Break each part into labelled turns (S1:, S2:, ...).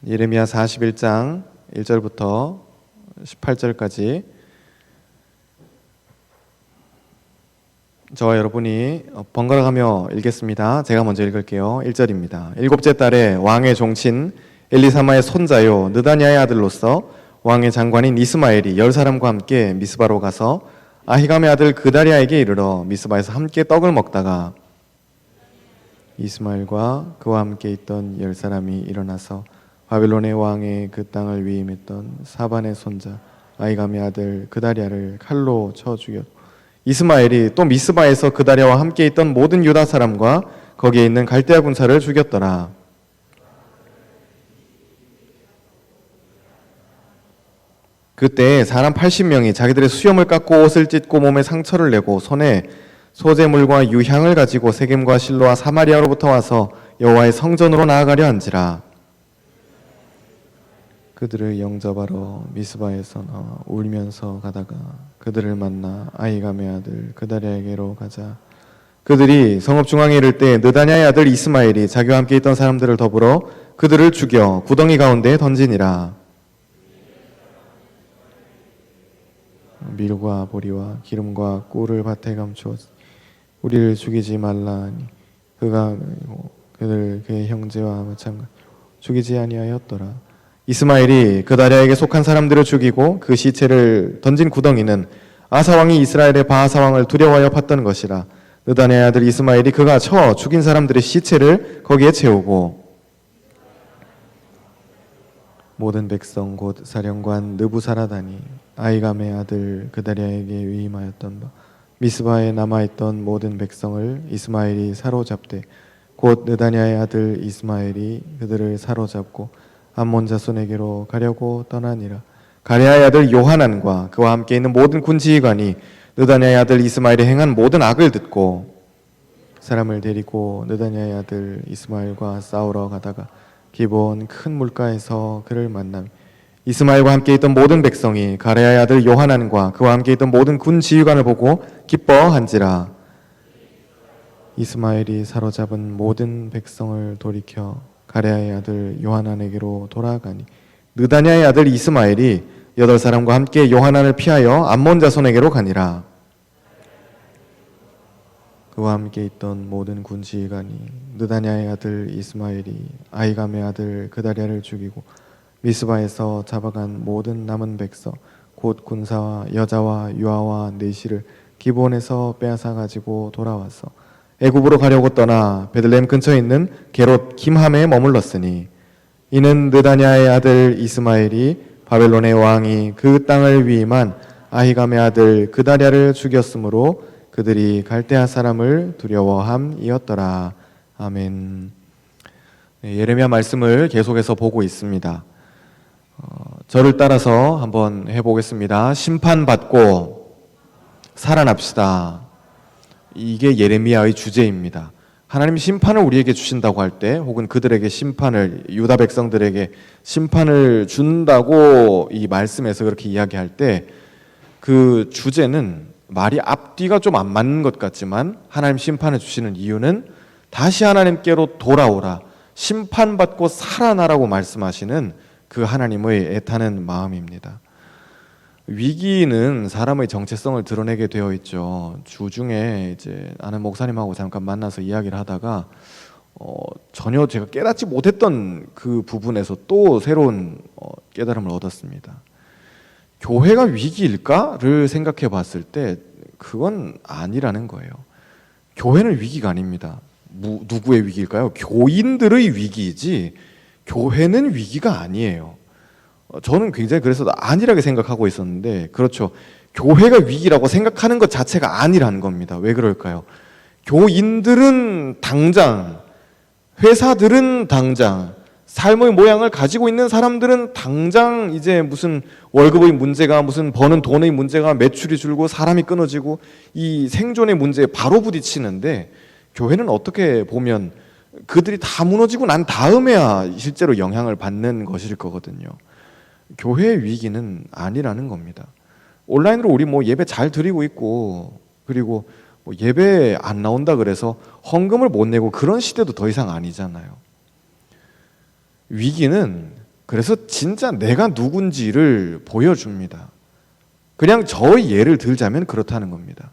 S1: 예레미야 41장 1절부터 18절까지 저와 여러분이 번갈아가며 읽겠습니다. 제가 먼저 읽을게요. 1절입니다. 일곱째 달에 왕의 종친 엘리사마의 손자요 느다냐의 아들로서 왕의 장관인 이스마엘이 10사람과 함께 미스바로 가서 아히감의 아들 그다리아에게 이르러 미스바에서 함께 떡을 먹다가 이스마엘과 그와 함께 있던 10사람이 일어나서 바벨론의 왕의 그 땅을 위임했던 사반의 손자 아히감의 아들 그다리아를 칼로 쳐 죽였고 이스마엘이 또 미스바에서 그다리아와 함께 있던 모든 유다 사람과 거기에 있는 갈대아 군사를 죽였더라. 그때 사람 80명이 자기들의 수염을 깎고 옷을 찢고 몸에 상처를 내고 손에 소재물과 유향을 가지고 세겜과 실로와 사마리아로부터 와서 여호와의 성전으로 나아가려 한지라. 그들을 영접하러 미스바에서 나와 울면서 가다가 그들을 만나 아히감의 아들 그다리아에게로 가자. 그들이 성읍 중앙에 이를 때 느다냐의 아들 이스마엘이 자기와 함께 있던 사람들을 더불어 그들을 죽여 구덩이 가운데에 던지니라. 밀과 보리와 기름과 꿀을 밭에 감추었으니 우리를 죽이지 말라 하니 그가 그들 그의 형제와 마찬가지 죽이지 아니하였더라. 이스마엘이 그다리아에게 속한 사람들을 죽이고 그 시체를 던진 구덩이는 아사왕이 이스라엘의 바하사왕을 두려워하여 팠던 것이라. 느다냐의 아들 이스마엘이 그가 쳐 죽인 사람들의 시체를 거기에 채우고 모든 백성 곧 사령관 느부사라다니 아히감의 아들 그다리아에게 위임하였던 바 미스바에 남아있던 모든 백성을 이스마엘이 사로잡되 곧 느다냐의 아들 이스마엘이 그들을 사로잡고 암몬 자손에게로 가려고 떠나니라. 가레아의 아들 요하난과 그와 함께 있는 모든 군 지휘관이 느다냐의 아들 이스마엘이 행한 모든 악을 듣고 사람을 데리고 느다냐의 아들 이스마엘과 싸우러 가다가 기브온 큰 물가에서 그를 만나며 이스마엘과 함께 있던 모든 백성이 가레아의 아들 요하난과 그와 함께 있던 모든 군 지휘관을 보고 기뻐한지라. 이스마엘이 사로잡은 모든 백성을 돌이켜 가레아의 아들 요하난에게로 돌아가니 느다냐의 아들 이스마엘이 8사람과 함께 요하난을 피하여 암몬 자손에게로 가니라. 그와 함께 있던 모든 군 지휘관이 느다냐의 아들 이스마엘이 아히감의 아들 그다리아를 죽이고 미스바에서 잡아간 모든 남은 백성 곧 군사와 여자와 유아와 내시를 기브온에서 빼앗아 가지고 돌아와서 애굽으로 가려고 떠나 베들레헴 근처에 있는 게롯 김함에 머물렀으니 이는 느다냐의 아들 이스마엘이 바벨론의 왕이 그 땅을 위임한 아히감의 아들 그다리아를 죽였으므로 그들이 갈대아 사람을 두려워함이었더라. 아멘. 예레미야 말씀을 계속해서 보고 있습니다. 저를 따라서 한번 해보겠습니다. 심판받고 살아납시다. 이게 예레미야의 주제입니다. 하나님이 심판을 우리에게 주신다고 할 때 혹은 그들에게 심판을 유다 백성들에게 심판을 준다고 이 말씀에서 그렇게 이야기할 때 그 주제는 말이 앞뒤가 좀 안 맞는 것 같지만 하나님 심판을 주시는 이유는 다시 하나님께로 돌아오라 심판받고 살아나라고 말씀하시는 그 하나님의 애타는 마음입니다. 위기는 사람의 정체성을 드러내게 되어 있죠. 주중에 이제 아는 목사님하고 잠깐 만나서 이야기를 하다가 전혀 제가 깨닫지 못했던 그 부분에서 또 새로운 깨달음을 얻었습니다. 교회가 위기일까를 생각해 봤을 때 그건 아니라는 거예요. 교회는 위기가 아닙니다. 누구의 위기일까요? 교인들의 위기이지 교회는 위기가 아니에요. 저는 굉장히 그래서 안일하게 생각하고 있었는데 그렇죠. 교회가 위기라고 생각하는 것 자체가 아니라는 겁니다. 왜 그럴까요? 교인들은 당장, 회사들은 당장, 삶의 모양을 가지고 있는 사람들은 당장 이제 무슨 월급의 문제가 무슨 버는 돈의 문제가 매출이 줄고 사람이 끊어지고 이 생존의 문제에 바로 부딪히는데 교회는 어떻게 보면 그들이 다 무너지고 난 다음에야 실제로 영향을 받는 것일 거거든요. 교회의 위기는 아니라는 겁니다. 온라인으로 우리 예배 잘 드리고 있고 그리고 예배 안 나온다 그래서 헌금을 못 내고 그런 시대도 더 이상 아니잖아요. 위기는 그래서 진짜 내가 누군지를 보여줍니다. 그냥 저의 예를 들자면 그렇다는 겁니다.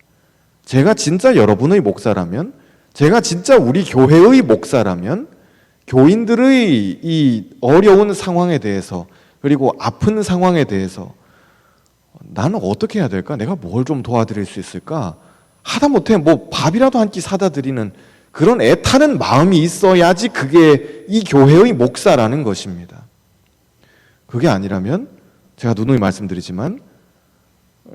S1: 제가 진짜 여러분의 목사라면, 제가 진짜 우리 교회의 목사라면 교인들의 이 어려운 상황에 대해서, 그리고 아픈 상황에 대해서 나는 어떻게 해야 될까? 내가 뭘 좀 도와드릴 수 있을까? 하다못해 뭐 밥이라도 한 끼 사다 드리는 그런 애타는 마음이 있어야지 그게 이 교회의 목사라는 것입니다. 그게 아니라면 제가 누누이 말씀드리지만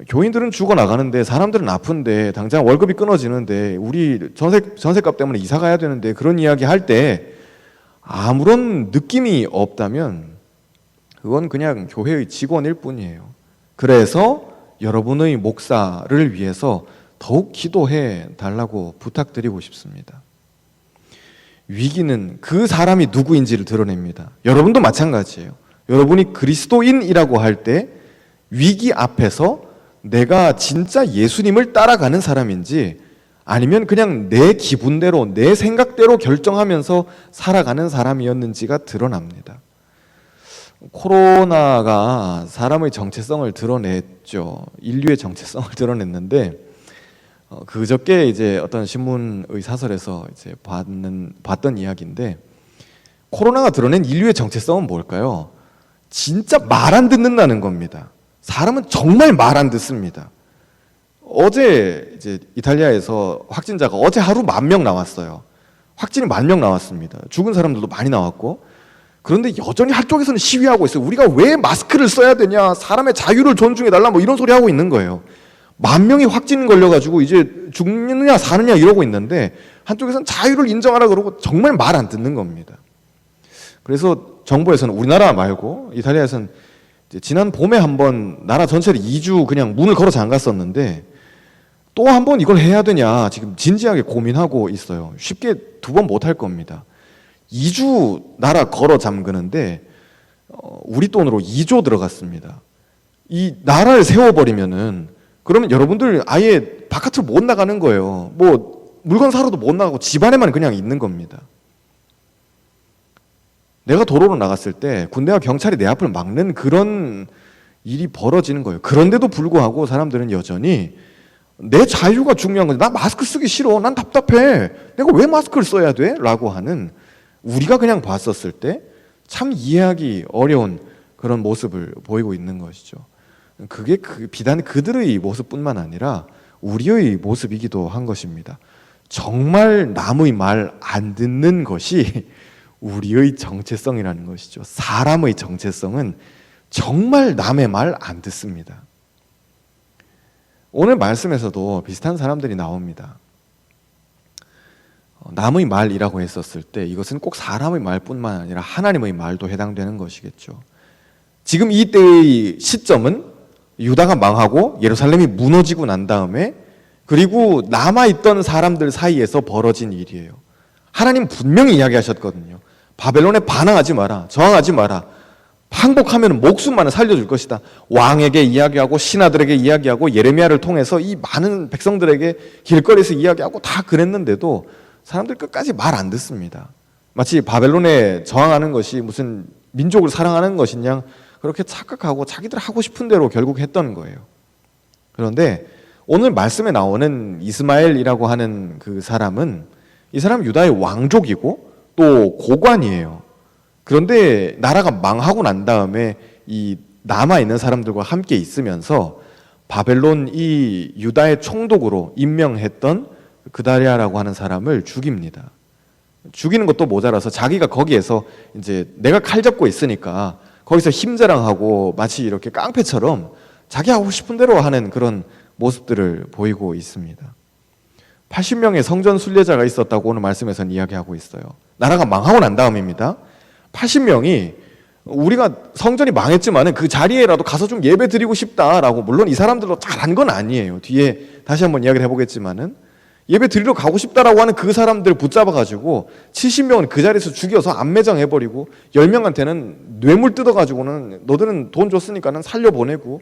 S1: 교인들은 죽어나가는데, 사람들은 아픈데, 당장 월급이 끊어지는데, 우리 전세값 때문에 이사 가야 되는데, 그런 이야기 할 때 아무런 느낌이 없다면 그건 그냥 교회의 직원일 뿐이에요. 그래서 여러분의 목사를 위해서 더욱 기도해 달라고 부탁드리고 싶습니다. 위기는 그 사람이 누구인지를 드러냅니다. 여러분도 마찬가지예요. 여러분이 그리스도인이라고 할 때 위기 앞에서 내가 진짜 예수님을 따라가는 사람인지, 아니면 그냥 내 기분대로 내 생각대로 결정하면서 살아가는 사람이었는지가 드러납니다. 코로나가 사람의 정체성을 드러냈죠. 인류의 정체성을 드러냈는데, 그저께 이제 어떤 신문의 사설에서 이제 봤던 이야기인데, 코로나가 드러낸 인류의 정체성은 뭘까요? 진짜 말 안 듣는다는 겁니다. 사람은 정말 말 안 듣습니다. 어제 이제 이탈리아에서 확진자가 어제 하루 10,000명 나왔어요. 확진이 10,000명 나왔습니다. 죽은 사람들도 많이 나왔고, 그런데 여전히 한쪽에서는 시위하고 있어요. 우리가 왜 마스크를 써야 되냐, 사람의 자유를 존중해달라, 뭐 이런 소리 하고 있는 거예요. 10,000명이 확진 걸려가지고 이제 죽느냐 사느냐 이러고 있는데, 한쪽에서는 자유를 인정하라 그러고 정말 말 안 듣는 겁니다. 그래서 정부에서는, 우리나라 말고 이탈리아에서는 지난 봄에 한번 나라 전체를 2주 그냥 문을 걸어 잠갔었는데, 또 한 번 이걸 해야 되냐 지금 진지하게 고민하고 있어요. 쉽게 2번 못 할 겁니다. 2주 나라 걸어 잠그는데 우리 돈으로 2조 들어갔습니다. 이 나라를 세워버리면은, 그러면 여러분들 아예 바깥으로 못 나가는 거예요. 뭐 물건 사러도 못 나가고 집 안에만 그냥 있는 겁니다. 내가 도로로 나갔을 때 군대와 경찰이 내 앞을 막는 그런 일이 벌어지는 거예요. 그런데도 불구하고 사람들은 여전히 내 자유가 중요한 거지, 나 마스크 쓰기 싫어, 난 답답해, 내가 왜 마스크를 써야 돼? 라고 하는, 우리가 그냥 봤었을 때 참 이해하기 어려운 그런 모습을 보이고 있는 것이죠. 그게 비단 그들의 모습뿐만 아니라 우리의 모습이기도 한 것입니다. 정말 남의 말 안 듣는 것이 우리의 정체성이라는 것이죠. 사람의 정체성은 정말 남의 말 안 듣습니다. 오늘 말씀에서도 비슷한 사람들이 나옵니다. 남의 말이라고 했었을 때 이것은 꼭 사람의 말뿐만 아니라 하나님의 말도 해당되는 것이겠죠. 지금 이때의 시점은 유다가 망하고 예루살렘이 무너지고 난 다음에, 그리고 남아있던 사람들 사이에서 벌어진 일이에요. 하나님 분명히 이야기하셨거든요. 바벨론에 반항하지 마라, 저항하지 마라, 항복하면 목숨만은 살려줄 것이다. 왕에게 이야기하고 신하들에게 이야기하고 예레미야를 통해서 이 많은 백성들에게 길거리에서 이야기하고 다 그랬는데도 사람들 끝까지 말 안 듣습니다. 마치 바벨론에 저항하는 것이 무슨 민족을 사랑하는 것이냐, 그렇게 착각하고 자기들 하고 싶은 대로 결국 했던 거예요. 그런데 오늘 말씀에 나오는 이스마엘이라고 하는 그 사람은, 이 사람 유다의 왕족이고 또 고관이에요. 그런데 나라가 망하고 난 다음에 이 남아있는 사람들과 함께 있으면서 바벨론 이 유다의 총독으로 임명했던 그다리아라고 하는 사람을 죽입니다. 죽이는 것도 모자라서 자기가 거기에서 이제 내가 칼 잡고 있으니까 거기서 힘자랑하고 마치 이렇게 깡패처럼 자기 하고 싶은 대로 하는 그런 모습들을 보이고 있습니다. 80명의 성전 순례자가 있었다고 오늘 말씀에서는 이야기하고 있어요. 나라가 망하고 난 다음입니다. 80명이 우리가 성전이 망했지만 그 자리에라도 가서 좀 예배 드리고 싶다라고, 물론 이 사람들도 잘한 건 아니에요. 뒤에 다시 한번 이야기를 해보겠지만은, 예배 드리러 가고 싶다라고 하는 그 사람들을 붙잡아가지고 70명은 그 자리에서 죽여서 안매장해버리고 10명한테는 뇌물 뜯어가지고는 너들은 돈 줬으니까는 살려보내고,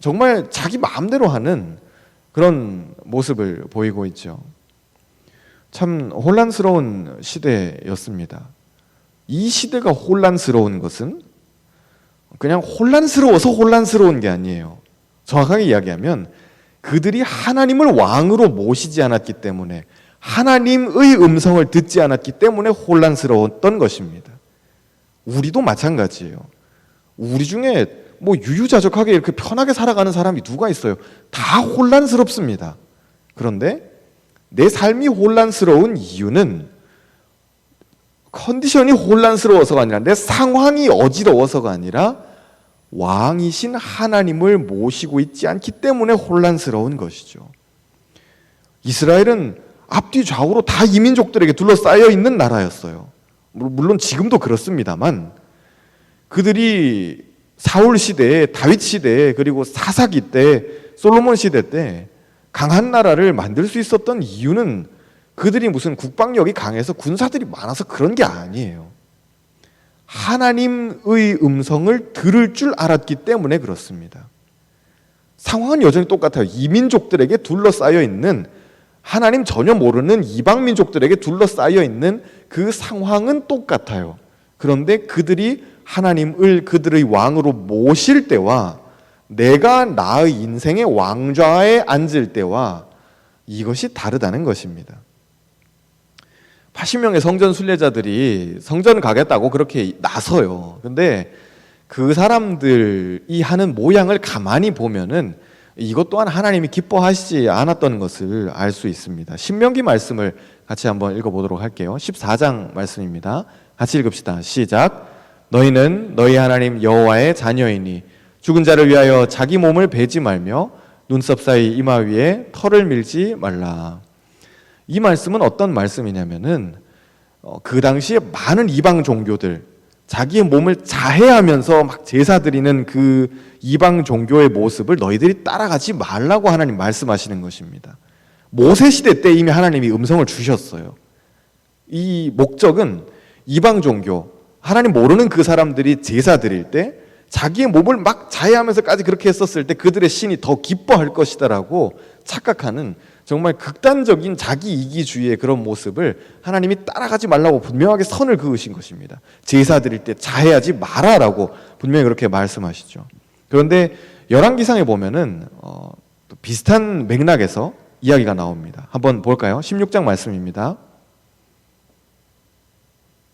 S1: 정말 자기 마음대로 하는 그런 모습을 보이고 있죠. 참 혼란스러운 시대였습니다. 이 시대가 혼란스러운 것은 그냥 혼란스러워서 혼란스러운 게 아니에요. 정확하게 이야기하면 그들이 하나님을 왕으로 모시지 않았기 때문에, 하나님의 음성을 듣지 않았기 때문에 혼란스러웠던 것입니다. 우리도 마찬가지예요. 우리 중에 뭐 유유자적하게 이렇게 편하게 살아가는 사람이 누가 있어요? 다 혼란스럽습니다. 그런데 내 삶이 혼란스러운 이유는 컨디션이 혼란스러워서가 아니라, 내 상황이 어지러워서가 아니라 왕이신 하나님을 모시고 있지 않기 때문에 혼란스러운 것이죠. 이스라엘은 앞뒤 좌우로 다 이민족들에게 둘러싸여 있는 나라였어요. 물론 지금도 그렇습니다만, 그들이 사울 시대에, 다윗 시대에, 그리고 사사기 때, 솔로몬 시대 때 강한 나라를 만들 수 있었던 이유는 그들이 무슨 국방력이 강해서 군사들이 많아서 그런 게 아니에요. 하나님의 음성을 들을 줄 알았기 때문에 그렇습니다. 상황은 여전히 똑같아요. 이민족들에게 둘러싸여 있는, 하나님 전혀 모르는 이방 민족들에게 둘러싸여 있는 그 상황은 똑같아요. 그런데 그들이 하나님을 그들의 왕으로 모실 때와, 내가 나의 인생의 왕좌에 앉을 때와 이것이 다르다는 것입니다. 80명의 성전 순례자들이 성전 가겠다고 그렇게 나서요. 근데 그 사람들이 하는 모양을 가만히 보면은 이것 또한 하나님이 기뻐하시지 않았던 것을 알 수 있습니다. 신명기 말씀을 같이 한번 읽어보도록 할게요. 14장 말씀입니다. 같이 읽읍시다. 시작. 너희는 너희 하나님 여호와의 자녀이니 죽은 자를 위하여 자기 몸을 베지 말며 눈썹 사이 이마 위에 털을 밀지 말라. 이 말씀은 어떤 말씀이냐면은 그 당시에 많은 이방 종교들, 자기의 몸을 자해하면서 막 제사 드리는 그 이방 종교의 모습을 너희들이 따라가지 말라고 하나님 말씀하시는 것입니다. 모세 시대 때 이미 하나님이 음성을 주셨어요. 이 목적은 이방 종교, 하나님 모르는 그 사람들이 제사 드릴 때 자기의 몸을 막 자해하면서까지 그렇게 했었을 때 그들의 신이 더 기뻐할 것이다라고 착각하는, 정말 극단적인 자기 이기주의의 그런 모습을 하나님이 따라가지 말라고 분명하게 선을 그으신 것입니다. 제사 드릴 때 자해하지 마라라고 분명히 그렇게 말씀하시죠. 그런데 열왕기상에 보면은 비슷한 맥락에서 이야기가 나옵니다. 한번 볼까요? 16장 말씀입니다.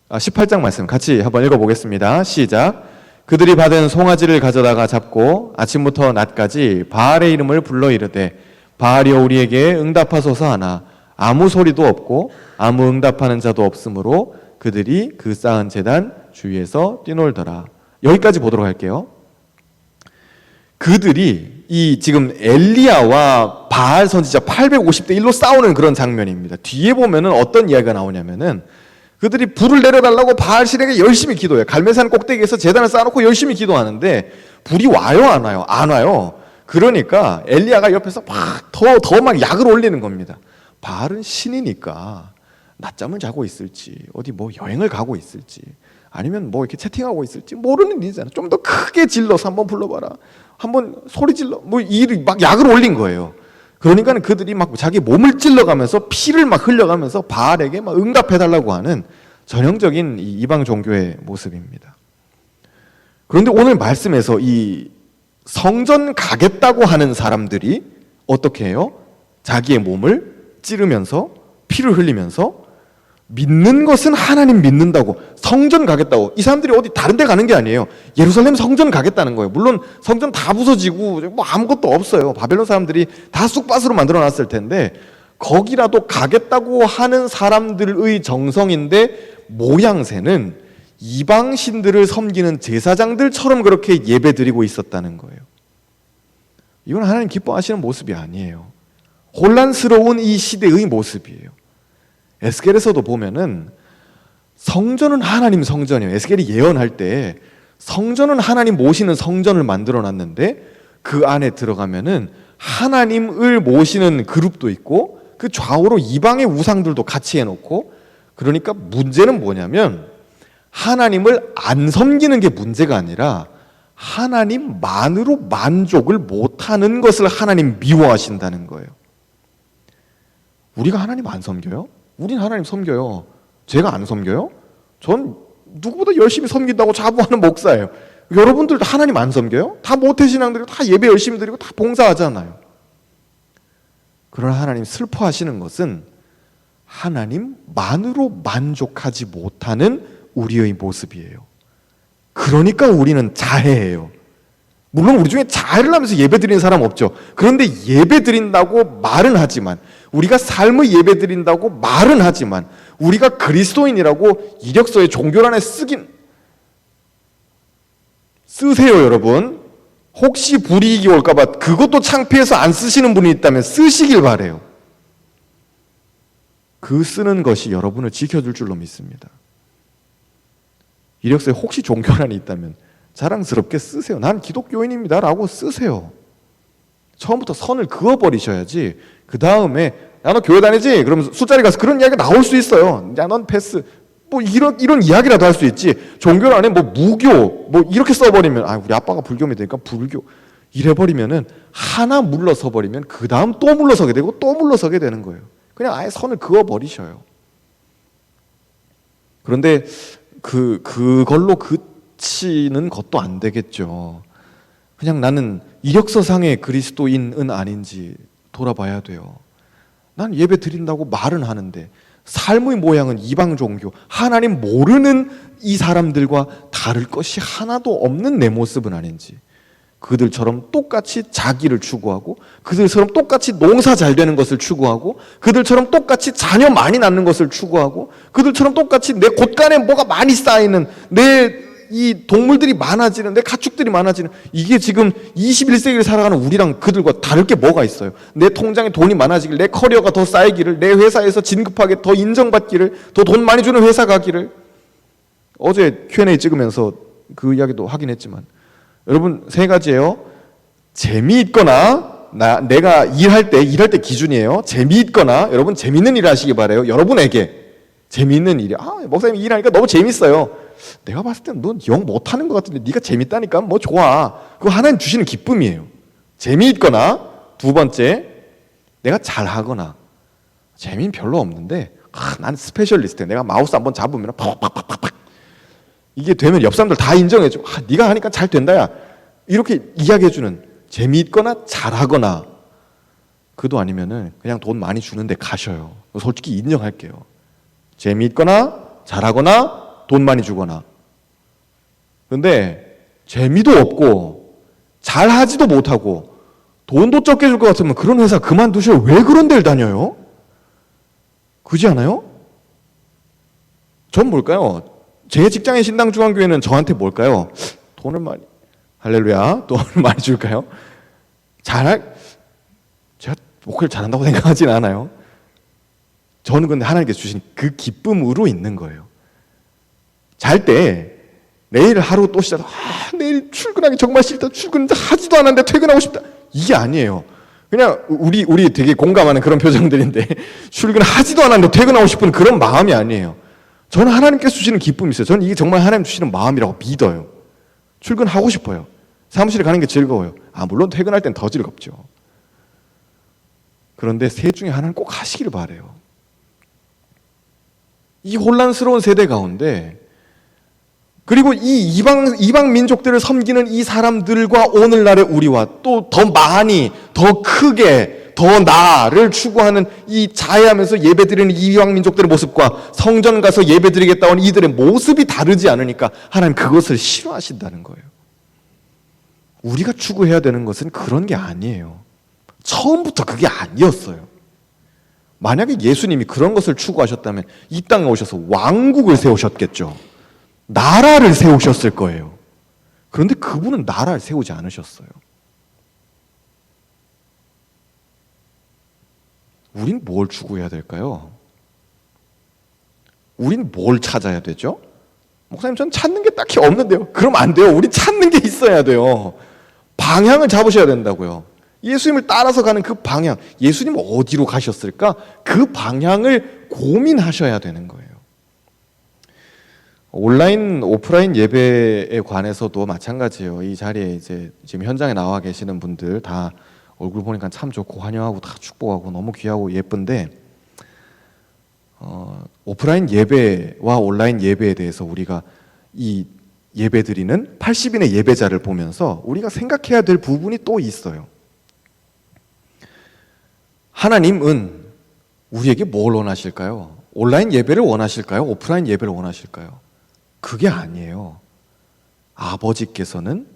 S1: 18장 말씀 같이 한번 읽어보겠습니다. 시작. 그들이 받은 송아지를 가져다가 잡고 아침부터 낮까지 바알의 이름을 불러 이르되 바알이여 우리에게 응답하소서 하나 아무 소리도 없고 아무 응답하는 자도 없으므로 그들이 그 쌓은 제단 주위에서 뛰놀더라. 여기까지 보도록 할게요. 그들이 이 지금 엘리야와 바알 선지자 850대 1로 싸우는 그런 장면입니다. 뒤에 보면은 어떤 이야기가 나오냐면은 그들이 불을 내려달라고 바알 신에게 열심히 기도해요. 갈멜산 꼭대기에서 제단을 쌓아놓고 열심히 기도하는데 불이 와요, 안 와요? 안 와요. 그러니까 엘리야가 옆에서 막 더 막 약을 올리는 겁니다. 바알은 신이니까 낮잠을 자고 있을지, 어디 뭐 여행을 가고 있을지, 아니면 뭐 이렇게 채팅하고 있을지 모르는 일이잖아. 좀 더 크게 질러서 한번 불러봐라. 한번 소리 질러. 뭐 막 약을 올린 거예요. 그러니까 그들이 막 자기 몸을 찔러가면서 피를 막 흘려가면서 바알에게 막 응답해달라고 하는 전형적인 이 이방 종교의 모습입니다. 그런데 오늘 말씀에서 이 성전 가겠다고 하는 사람들이 어떻게 해요? 자기의 몸을 찌르면서 피를 흘리면서 믿는 것은 하나님 믿는다고, 성전 가겠다고. 이 사람들이 어디 다른 데 가는 게 아니에요. 예루살렘 성전 가겠다는 거예요. 물론 성전 다 부서지고 뭐 아무것도 없어요. 바벨론 사람들이 다 쑥밭으로 만들어 놨을 텐데 거기라도 가겠다고 하는 사람들의 정성인데 모양새는 이방 신들을 섬기는 제사장들처럼 그렇게 예배드리고 있었다는 거예요. 이건 하나님 기뻐하시는 모습이 아니에요. 혼란스러운 이 시대의 모습이에요. 에스겔에서도 보면은 성전은 하나님 성전이에요. 에스겔이 예언할 때 성전은 하나님 모시는 성전을 만들어 놨는데 그 안에 들어가면은 하나님을 모시는 그룹도 있고 그 좌우로 이방의 우상들도 같이 해놓고, 그러니까 문제는 뭐냐면 하나님을 안 섬기는 게 문제가 아니라 하나님만으로 만족을 못하는 것을 하나님 미워하신다는 거예요. 우리가 하나님 안 섬겨요? 우린 하나님 섬겨요. 제가 안 섬겨요? 전 누구보다 열심히 섬긴다고 자부하는 목사예요. 여러분들도 하나님 안 섬겨요? 다 모태신앙들이고 다 예배 열심히 드리고 다 봉사하잖아요. 그러나 하나님 슬퍼하시는 것은 하나님만으로 만족하지 못하는 우리의 모습이에요. 그러니까 우리는 자해해요. 물론 우리 중에 자해를 하면서 예배 드리는 사람 없죠. 그런데 예배 드린다고 말은 하지만, 우리가 삶의 예배 드린다고 말은 하지만, 우리가 그리스도인이라고 이력서에 종교란에 쓰세요, 여러분. 혹시 불이익이 올까봐 그것도 창피해서 안 쓰시는 분이 있다면 쓰시길 바래요. 그 쓰는 것이 여러분을 지켜줄 줄로 믿습니다. 이력서에 혹시 종교란이 있다면 자랑스럽게 쓰세요. 난 기독교인입니다 라고 쓰세요. 처음부터 선을 그어버리셔야지 그 다음에 야, 너 교회 다니지? 그러면서 술자리 가서 그런 이야기가 나올 수 있어요. 야, 넌 패스. 뭐 이런 이야기라도 할 수 있지. 종교란에 뭐 무교 뭐 이렇게 써버리면, 아, 우리 아빠가 불교 믿으니까 불교 이래버리면은, 하나 물러서 버리면 그 다음 또 물러서게 되고 또 물러서게 되는 거예요. 그냥 아예 선을 그어버리셔요. 그런데 그걸로 그치는 것도 안 되겠죠. 그냥 나는 이력서상의 그리스도인은 아닌지 돌아봐야 돼요. 난 예배 드린다고 말은 하는데 삶의 모양은 이방 종교, 하나님 모르는 이 사람들과 다를 것이 하나도 없는 내 모습은 아닌지, 그들처럼 똑같이 자기를 추구하고, 그들처럼 똑같이 농사 잘 되는 것을 추구하고, 그들처럼 똑같이 자녀 많이 낳는 것을 추구하고, 그들처럼 똑같이 내 곳간에 뭐가 많이 쌓이는, 내 이 동물들이 많아지는, 내 가축들이 많아지는, 이게 지금 21세기를 살아가는 우리랑 그들과 다를 게 뭐가 있어요? 내 통장에 돈이 많아지길, 내 커리어가 더 쌓이기를, 내 회사에서 진급하게 더 인정받기를, 더 돈 많이 주는 회사 가기를. 어제 Q&A 찍으면서 그 이야기도 하긴 했지만, 여러분 세 가지예요. 재미있거나, 내가 일할 때 기준이에요. 재미있거나, 여러분 재밌는 일을 하시기 바라요. 여러분에게 재미있는 일이, 목사님 일하니까 너무 재밌어요. 내가 봤을 때는 넌 영 못하는 것 같은데 네가 재밌다니까 뭐 좋아. 그거 하나님 주시는 기쁨이에요. 재미있거나, 두 번째, 내가 잘하거나. 재미는 별로 없는데 난 스페셜리스트, 내가 마우스 한번 잡으면 팍팍팍팍 이게 되면 옆 사람들 다 인정해줘. 네가 하니까 잘 된다 야, 이렇게 이야기해주는, 재미있거나 잘하거나. 그도 아니면은 그냥 돈 많이 주는데 가셔요. 솔직히 인정할게요. 재미있거나 잘하거나 돈 많이 주거나. 근데 재미도 없고 잘하지도 못하고 돈도 적게 줄 것 같으면 그런 회사 그만두셔요. 왜 그런 데를 다녀요? 그지 않아요? 전 뭘까요? 제 직장인 신당중앙교회는 저한테 뭘까요? 돈을 많이, 할렐루야, 돈을 많이 줄까요? 제가 목회를 잘한다고 생각하진 않아요. 저는 근데 하나님께서 주신 그 기쁨으로 있는 거예요. 잘 때 내일 하루 또 시작, 내일 출근하기 정말 싫다, 출근하지도 않았는데 퇴근하고 싶다, 이게 아니에요. 그냥 우리 되게 공감하는 그런 표정들인데 출근하지도 않았는데 퇴근하고 싶은 그런 마음이 아니에요. 저는 하나님께서 주시는 기쁨이 있어요. 저는 이게 정말 하나님 주시는 마음이라고 믿어요. 출근하고 싶어요. 사무실에 가는 게 즐거워요. 물론 퇴근할 땐 더 즐겁죠. 그런데 셋 중에 하나는 꼭 하시기를 바라요. 이 혼란스러운 세대 가운데, 그리고 이 이방 민족들을 섬기는 이 사람들과 오늘날의 우리와 또 더 많이, 더 크게, 더 나를 추구하는 이 자해하면서 예배드리는 이방 민족들의 모습과 성전 가서 예배드리겠다 온 이들의 모습이 다르지 않으니까 하나님 그것을 싫어하신다는 거예요. 우리가 추구해야 되는 것은 그런 게 아니에요. 처음부터 그게 아니었어요. 만약에 예수님이 그런 것을 추구하셨다면 이 땅에 오셔서 왕국을 세우셨겠죠. 나라를 세우셨을 거예요. 그런데 그분은 나라를 세우지 않으셨어요. 우린 뭘 추구해야 될까요? 우린 뭘 찾아야 되죠? 목사님, 전 찾는 게 딱히 없는데요. 그럼 안 돼요. 우리 찾는 게 있어야 돼요. 방향을 잡으셔야 된다고요. 예수님을 따라서 가는 그 방향, 예수님 어디로 가셨을까? 그 방향을 고민하셔야 되는 거예요. 온라인, 오프라인 예배에 관해서도 마찬가지예요. 이 자리에 이제 지금 현장에 나와 계시는 분들 다 얼굴 보니까 참 좋고 환영하고 다 축복하고 너무 귀하고 예쁜데, 오프라인 예배와 온라인 예배에 대해서 우리가 이 예배드리는 80인의 예배자를 보면서 우리가 생각해야 될 부분이 또 있어요. 하나님은 우리에게 뭘 원하실까요? 온라인 예배를 원하실까요? 오프라인 예배를 원하실까요? 그게 아니에요. 아버지께서는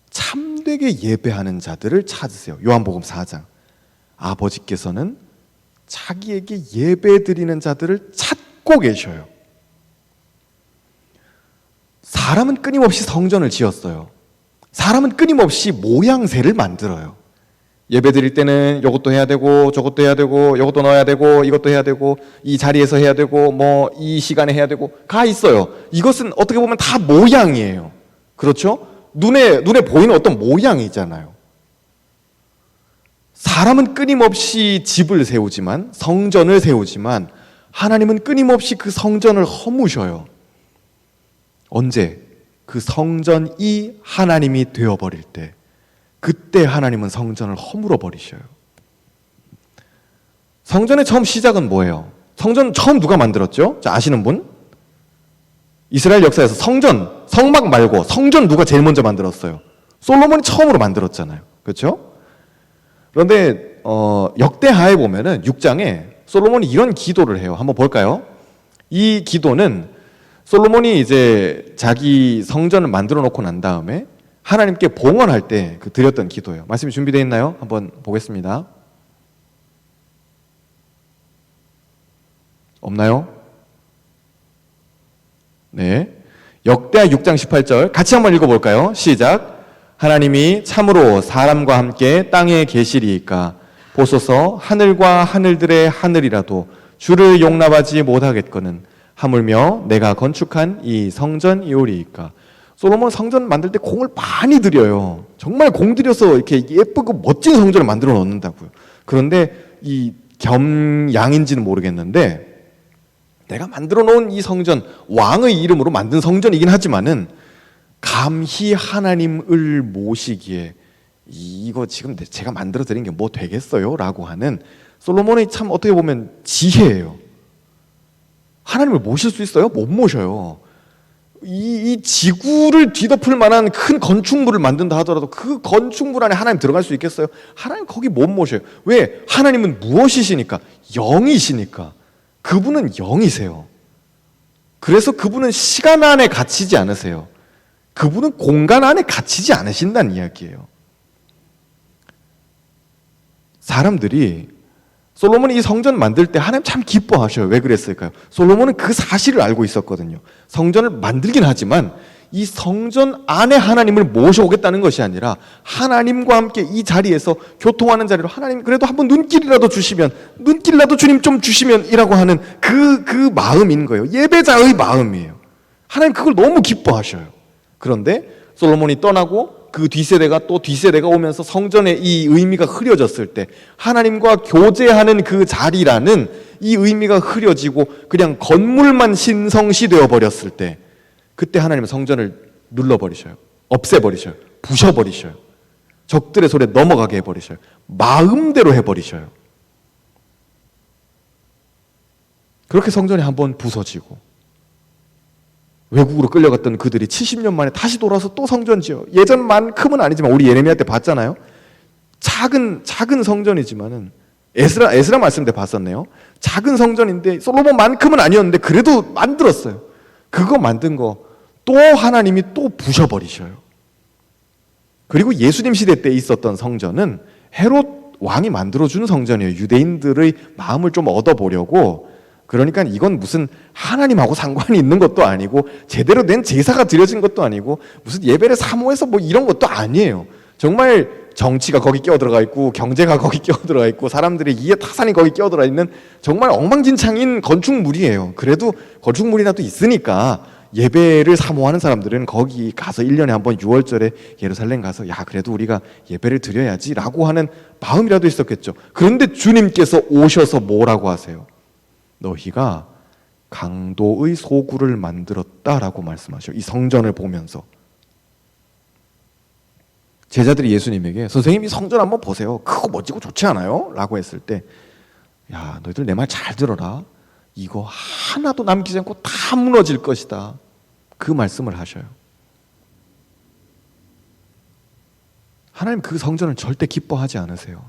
S1: 참되게 예배하는 자들을 찾으세요. 요한복음 4장. 아버지께서는 자기에게 예배드리는 자들을 찾고 계셔요. 사람은 끊임없이 성전을 지었어요. 사람은 끊임없이 모양새를 만들어요. 예배 드릴 때는 이것도 해야 되고 저것도 해야 되고 이것도 넣어야 되고 이것도 해야 되고 이 자리에서 해야 되고 뭐 이 시간에 해야 되고 다 있어요. 이것은 어떻게 보면 다 모양이에요. 그렇죠? 눈에 보이는 어떤 모양이잖아요. 사람은 끊임없이 집을 세우지만, 성전을 세우지만 하나님은 끊임없이 그 성전을 허무셔요. 언제? 그 성전이 하나님이 되어버릴 때, 그때 하나님은 성전을 허물어 버리셔요. 성전의 처음 시작은 뭐예요? 성전 처음 누가 만들었죠? 자, 아시는 분? 이스라엘 역사에서 성막 말고 성전 누가 제일 먼저 만들었어요? 솔로몬이 처음으로 만들었잖아요. 그렇죠? 그런데 역대하에 보면은 6장에 솔로몬이 이런 기도를 해요. 한번 볼까요? 이 기도는 솔로몬이 이제 자기 성전을 만들어 놓고 난 다음에 하나님께 봉헌할 때 드렸던 기도예요. 말씀이 준비되어 있나요? 한번 보겠습니다. 없나요? 네. 역대하 6장 18절 같이 한번 읽어볼까요? 시작. 하나님이 참으로 사람과 함께 땅에 계시리이까 보소서 하늘과 하늘들의 하늘이라도 주를 용납하지 못하겠거늘 하물며 내가 건축한 이 성전이오리이까. 솔로몬 성전 만들 때 공을 많이 들여요. 정말 공 들여서 이렇게 예쁘고 멋진 성전을 만들어 놓는다고요. 그런데 이 겸양인지는 모르겠는데 내가 만들어 놓은 이 성전, 왕의 이름으로 만든 성전이긴 하지만은 감히 하나님을 모시기에 이거 지금 제가 만들어 드린 게 뭐 되겠어요? 라고 하는 솔로몬의 참 어떻게 보면 지혜예요. 하나님을 모실 수 있어요? 못 모셔요. 이 지구를 뒤덮을 만한 큰 건축물을 만든다 하더라도 그 건축물 안에 하나님 들어갈 수 있겠어요? 하나님 거기 못 모셔요. 왜? 하나님은 무엇이시니까? 영이시니까. 그분은 영이세요. 그래서 그분은 시간 안에 갇히지 않으세요. 그분은 공간 안에 갇히지 않으신다는 이야기예요. 사람들이 솔로몬이 이 성전 만들 때 하나님 참 기뻐하셔요. 왜 그랬을까요? 솔로몬은 그 사실을 알고 있었거든요. 성전을 만들긴 하지만 이 성전 안에 하나님을 모셔오겠다는 것이 아니라 하나님과 함께 이 자리에서 교통하는 자리로 하나님 그래도 한번 눈길이라도 주시면, 눈길이라도 주님 좀 주시면 이라고 하는 그 마음인 거예요. 예배자의 마음이에요. 하나님 그걸 너무 기뻐하셔요. 그런데 솔로몬이 떠나고 그 뒷세대가 또 뒷세대가 오면서 성전의 이 의미가 흐려졌을 때, 하나님과 교제하는 그 자리라는 이 의미가 흐려지고 그냥 건물만 신성시 되어 버렸을 때, 그때 하나님은 성전을 눌러버리셔요. 없애버리셔요. 부셔버리셔요. 적들의 손에 넘어가게 해버리셔요. 마음대로 해버리셔요. 그렇게 성전이 한번 부서지고 외국으로 끌려갔던 그들이 70년 만에 다시 돌아서 또 성전 지어. 예전만큼은 아니지만 우리 예레미야 때 봤잖아요. 작은 성전이지만은 에스라 말씀 때 봤었네요. 작은 성전인데 솔로몬만큼은 아니었는데 그래도 만들었어요. 그거 만든 거 또 하나님이 또 부셔버리셔요. 그리고 예수님 시대 때 있었던 성전은 헤롯 왕이 만들어준 성전이에요. 유대인들의 마음을 좀 얻어보려고. 그러니까 이건 무슨 하나님하고 상관이 있는 것도 아니고 제대로 된 제사가 드려진 것도 아니고 무슨 예배를 사모해서 뭐 이런 것도 아니에요. 정말 정치가 거기 끼어들어가 있고 경제가 거기 끼어들어가 있고 사람들의 이해 타산이 거기 끼어들어 있는 정말 엉망진창인 건축물이에요. 그래도 건축물이라도 있으니까 예배를 사모하는 사람들은 거기 가서 1년에 한 번 6월절에 예루살렘 가서 야 그래도 우리가 예배를 드려야지 라고 하는 마음이라도 있었겠죠. 그런데 주님께서 오셔서 뭐라고 하세요? 너희가 강도의 소굴을 만들었다라고 말씀하셔요. 이 성전을 보면서. 제자들이 예수님에게 선생님 이 성전 한번 보세요. 크고 멋지고 좋지 않아요? 라고 했을 때 야 너희들 내 말 잘 들어라. 이거 하나도 남기지 않고 다 무너질 것이다. 그 말씀을 하셔요. 하나님 그 성전을 절대 기뻐하지 않으세요.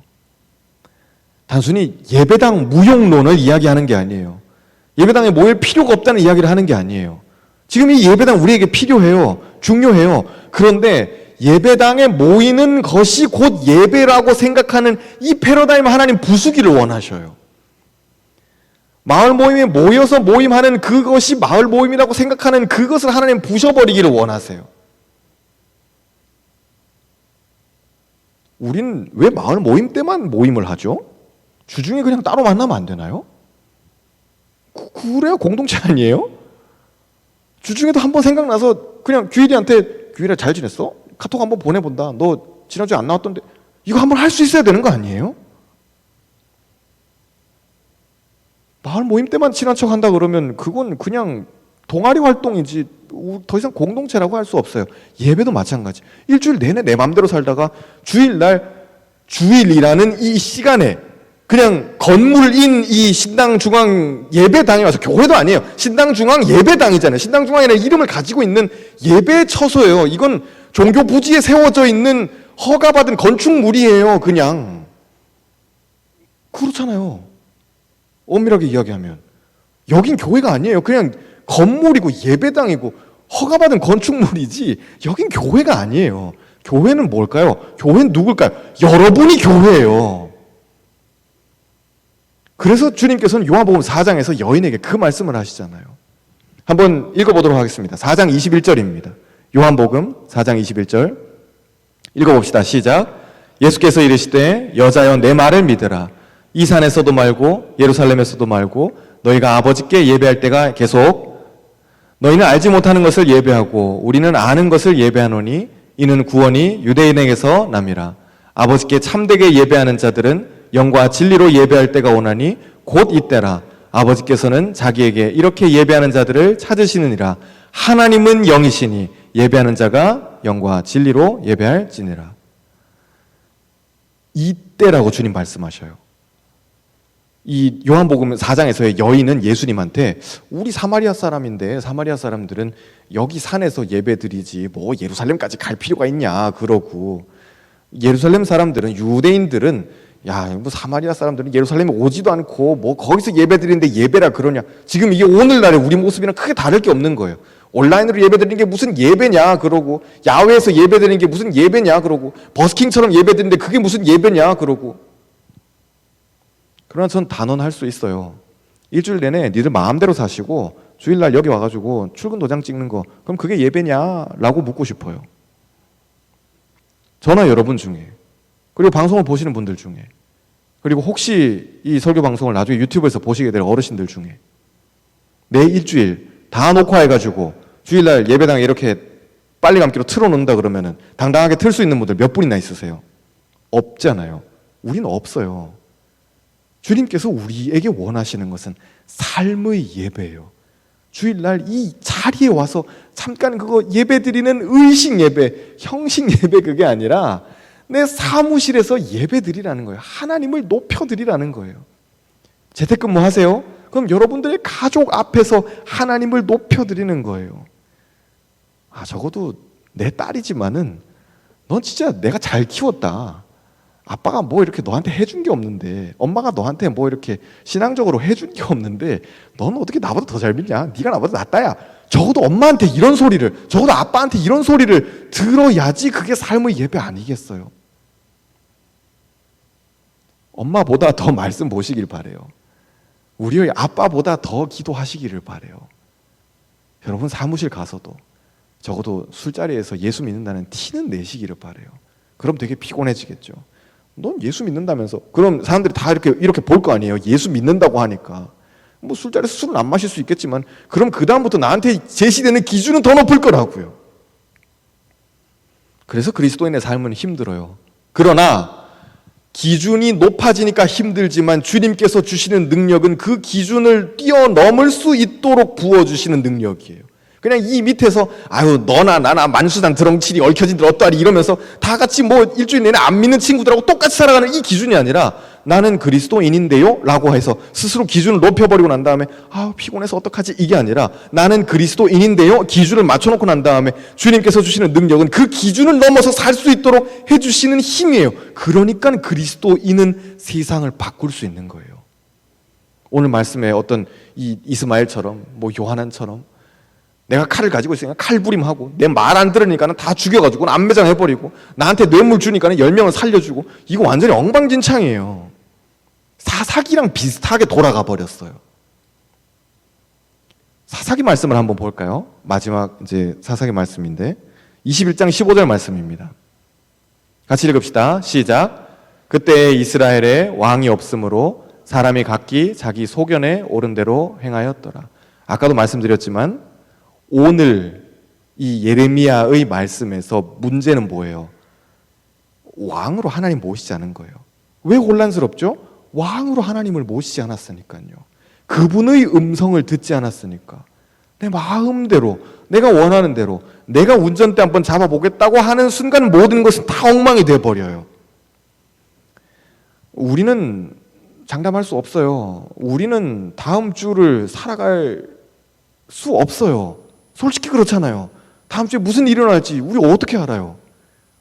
S1: 단순히 예배당 무용론을 이야기하는 게 아니에요. 예배당에 모일 필요가 없다는 이야기를 하는 게 아니에요. 지금 이 예배당 우리에게 필요해요. 중요해요. 그런데 예배당에 모이는 것이 곧 예배라고 생각하는 이 패러다임 하나님 부수기를 원하셔요. 마을 모임에 모여서 모임하는 그것이 마을 모임이라고 생각하는 그것을 하나님 부셔버리기를 원하세요. 우린 왜 마을 모임 때만 모임을 하죠? 주중에 그냥 따로 만나면 안 되나요? 그래야 공동체 아니에요? 주중에도 한번 생각나서 그냥 규일이한테 규일아 잘 지냈어? 카톡 한번 보내본다. 너 지난주에 안 나왔던데 이거 한번 할 수 있어야 되는 거 아니에요? 마을 모임 때만 친한 척 한다 그러면 그건 그냥 동아리 활동이지 더 이상 공동체라고 할 수 없어요. 예배도 마찬가지. 일주일 내내 내 맘대로 살다가 주일날 주일이라는 이 시간에 그냥 건물인 이 신당 중앙 예배당에 와서 교회도 아니에요. 신당 중앙 예배당이잖아요. 신당 중앙이라는 이름을 가지고 있는 예배 처소예요. 이건 종교 부지에 세워져 있는 허가받은 건축물이에요. 그냥 그렇잖아요. 엄밀하게 이야기하면 여긴 교회가 아니에요. 그냥 건물이고 예배당이고 허가받은 건축물이지 여긴 교회가 아니에요. 교회는 뭘까요? 교회는 누굴까요? 여러분이 교회예요. 그래서 주님께서는 요한복음 4장에서 여인에게 그 말씀을 하시잖아요. 한번 읽어보도록 하겠습니다. 4장 21절입니다. 요한복음 4장 21절 읽어봅시다. 시작. 예수께서 이르시되 여자여 내 말을 믿으라. 이 산에서도 말고 예루살렘에서도 말고 너희가 아버지께 예배할 때가 계속 너희는 알지 못하는 것을 예배하고 우리는 아는 것을 예배하노니 이는 구원이 유대인에게서 남이라. 아버지께 참되게 예배하는 자들은 영과 진리로 예배할 때가 오나니 곧 이때라. 아버지께서는 자기에게 이렇게 예배하는 자들을 찾으시느니라. 하나님은 영이시니 예배하는 자가 영과 진리로 예배할지니라. 이때라고 주님 말씀하셔요. 이 요한복음 4장에서의 여인은 예수님한테 우리 사마리아 사람인데 사마리아 사람들은 여기 산에서 예배드리지 뭐 예루살렘까지 갈 필요가 있냐 그러고 예루살렘 사람들은 유대인들은 야 뭐 사마리아 사람들은 예루살렘에 오지도 않고 뭐 거기서 예배드리는데 예배라 그러냐. 지금 이게 오늘날의 우리 모습이랑 크게 다를 게 없는 거예요. 온라인으로 예배드리는 게 무슨 예배냐 그러고 야외에서 예배드리는 게 무슨 예배냐 그러고 버스킹처럼 예배드리는데 그게 무슨 예배냐 그러고. 그러나 전 단언할 수 있어요. 일주일 내내 니들 마음대로 사시고 주일날 여기 와가지고 출근 도장 찍는 거 그럼 그게 예배냐? 라고 묻고 싶어요. 저나 여러분 중에 그리고 방송을 보시는 분들 중에 그리고 혹시 이 설교 방송을 나중에 유튜브에서 보시게 될 어르신들 중에 내 일주일 다 녹화해가지고 주일날 예배당에 이렇게 빨리 감기로 틀어놓는다 그러면은 당당하게 틀 수 있는 분들 몇 분이나 있으세요? 없잖아요. 우리는 없어요. 주님께서 우리에게 원하시는 것은 삶의 예배예요. 주일날 이 자리에 와서 잠깐 그거 예배드리는 의식 예배, 형식 예배 그게 아니라 내 사무실에서 예배드리라는 거예요. 하나님을 높여드리라는 거예요. 재택근무 하세요? 그럼 여러분들의 가족 앞에서 하나님을 높여드리는 거예요. 적어도 내 딸이지만은 넌 진짜 내가 잘 키웠다. 아빠가 뭐 이렇게 너한테 해준 게 없는데 엄마가 너한테 뭐 이렇게 신앙적으로 해준 게 없는데 넌 어떻게 나보다 더 잘 믿냐? 네가 나보다 낫다야. 적어도 엄마한테 이런 소리를 적어도 아빠한테 이런 소리를 들어야지 그게 삶의 예배 아니겠어요? 엄마보다 더 말씀 보시길 바래요. 우리의 아빠보다 더 기도하시기를 바래요. 여러분 사무실 가서도 적어도 술자리에서 예수 믿는다는 티는 내시기를 바래요. 그럼 되게 피곤해지겠죠. 넌 예수 믿는다면서? 그럼 사람들이 다 이렇게 볼 거 아니에요. 예수 믿는다고 하니까. 뭐 술자리에서 술은 안 마실 수 있겠지만 그럼 그 다음부터 나한테 제시되는 기준은 더 높을 거라고요. 그래서 그리스도인의 삶은 힘들어요. 그러나 기준이 높아지니까 힘들지만 주님께서 주시는 능력은 그 기준을 뛰어넘을 수 있도록 부어주시는 능력이에요. 그냥 이 밑에서 아유 너나 나나 만수단 드렁칠이 얽혀진 들 어떠하리 이러면서 다 같이 뭐 일주일 내내 안 믿는 친구들하고 똑같이 살아가는 이 기준이 아니라 나는 그리스도인인데요 라고 해서 스스로 기준을 높여버리고 난 다음에 피곤해서 어떡하지 이게 아니라 나는 그리스도인인데요 기준을 맞춰놓고 난 다음에 주님께서 주시는 능력은 그 기준을 넘어서 살 수 있도록 해주시는 힘이에요. 그러니까 그리스도인은 세상을 바꿀 수 있는 거예요. 오늘 말씀에 어떤 이 이스마엘처럼 요하난처럼 내가 칼을 가지고 있으니까 칼부림하고 내 말 안 들으니까는 다 죽여가지고 안매장해버리고 나한테 뇌물 주니까는 10명을 살려주고 이거 완전히 엉망진창이에요. 사사기랑 비슷하게 돌아가 버렸어요. 사사기 말씀을 한번 볼까요? 마지막 이제 사사기 말씀인데 21장 15절 말씀입니다. 같이 읽읍시다. 시작. 그때 이스라엘에 왕이 없으므로 사람이 각기 자기 소견에 옳은 대로 행하였더라. 아까도 말씀드렸지만 오늘 이 예레미야의 말씀에서 문제는 뭐예요? 왕으로 하나님 모시지 않은 거예요. 왜 혼란스럽죠? 왕으로 하나님을 모시지 않았으니까요. 그분의 음성을 듣지 않았으니까. 내 마음대로, 내가 원하는 대로, 내가 운전대 한번 잡아보겠다고 하는 순간 모든 것은 다 엉망이 돼버려요. 우리는 장담할 수 없어요. 우리는 다음 주를 살아갈 수 없어요. 솔직히 그렇잖아요. 다음 주에 무슨 일이 일어날지 우리 어떻게 알아요?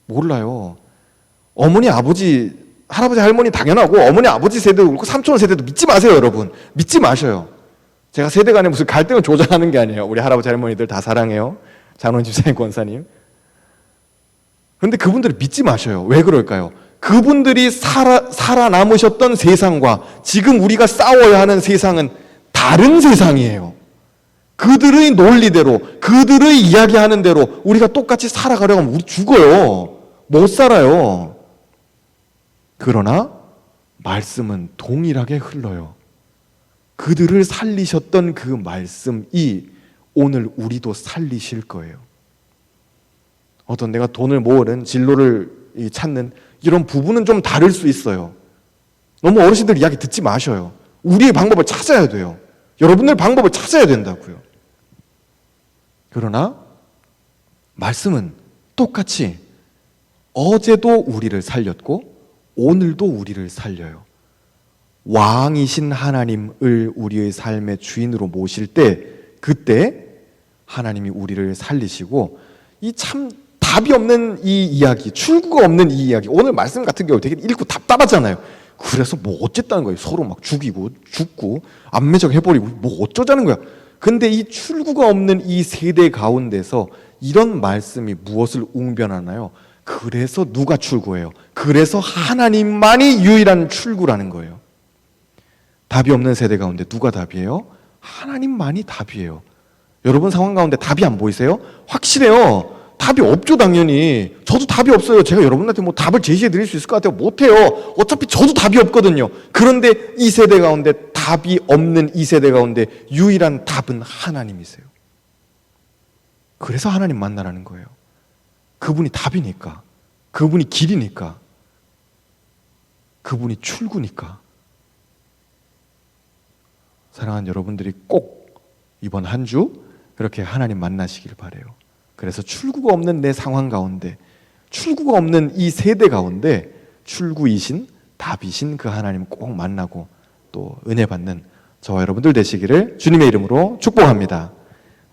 S1: 몰라요. 어머니, 아버지, 할아버지, 할머니 당연하고 어머니, 아버지 세대도 그렇고 삼촌 세대도 믿지 마세요, 여러분. 믿지 마셔요. 제가 세대 간에 무슨 갈등을 조장하는 게 아니에요. 우리 할아버지, 할머니들 다 사랑해요. 장로님, 집사님, 권사님. 그런데 그분들을 믿지 마셔요. 왜 그럴까요? 그분들이 살아남으셨던 세상과 지금 우리가 싸워야 하는 세상은 다른 세상이에요. 그들의 논리대로, 그들의 이야기하는 대로 우리가 똑같이 살아가려고 하면 우리 죽어요. 못 살아요. 그러나 말씀은 동일하게 흘러요. 그들을 살리셨던 그 말씀이 오늘 우리도 살리실 거예요. 어떤 내가 돈을 모으는 진로를 찾는 이런 부분은 좀 다를 수 있어요. 너무 어르신들 이야기 듣지 마셔요. 우리의 방법을 찾아야 돼요. 여러분들 방법을 찾아야 된다고요. 그러나 말씀은 똑같이 어제도 우리를 살렸고 오늘도 우리를 살려요. 왕이신 하나님을 우리의 삶의 주인으로 모실 때 그때 하나님이 우리를 살리시고 이 참 답이 없는 이 이야기, 출구가 없는 이 이야기, 오늘 말씀 같은 경우 되게 읽고 답답하잖아요. 그래서 뭐 어쨌다는 거예요. 서로 막 죽이고 죽고 안매적 해버리고 뭐 어쩌자는 거야. 근데 이 출구가 없는 이 세대 가운데서 이런 말씀이 무엇을 웅변하나요? 그래서 누가 출구예요? 그래서 하나님만이 유일한 출구라는 거예요. 답이 없는 세대 가운데 누가 답이에요? 하나님만이 답이에요. 여러분 상황 가운데 답이 안 보이세요? 확실해요. 답이 없죠, 당연히. 저도 답이 없어요. 제가 여러분한테 뭐 답을 제시해 드릴 수 있을 것 같아요? 못해요. 어차피 저도 답이 없거든요. 그런데 이 세대 가운데 답이 없는 이 세대 가운데 유일한 답은 하나님이세요. 그래서 하나님 만나라는 거예요. 그분이 답이니까, 그분이 길이니까, 그분이 출구니까. 사랑하는 여러분들이 꼭 이번 한 주 그렇게 하나님 만나시길 바라요. 그래서 출구가 없는 내 상황 가운데, 출구가 없는 이 세대 가운데 출구이신 답이신 그 하나님 꼭 만나고 또 은혜 받는 저와 여러분들 되시기를 주님의 이름으로 축복합니다.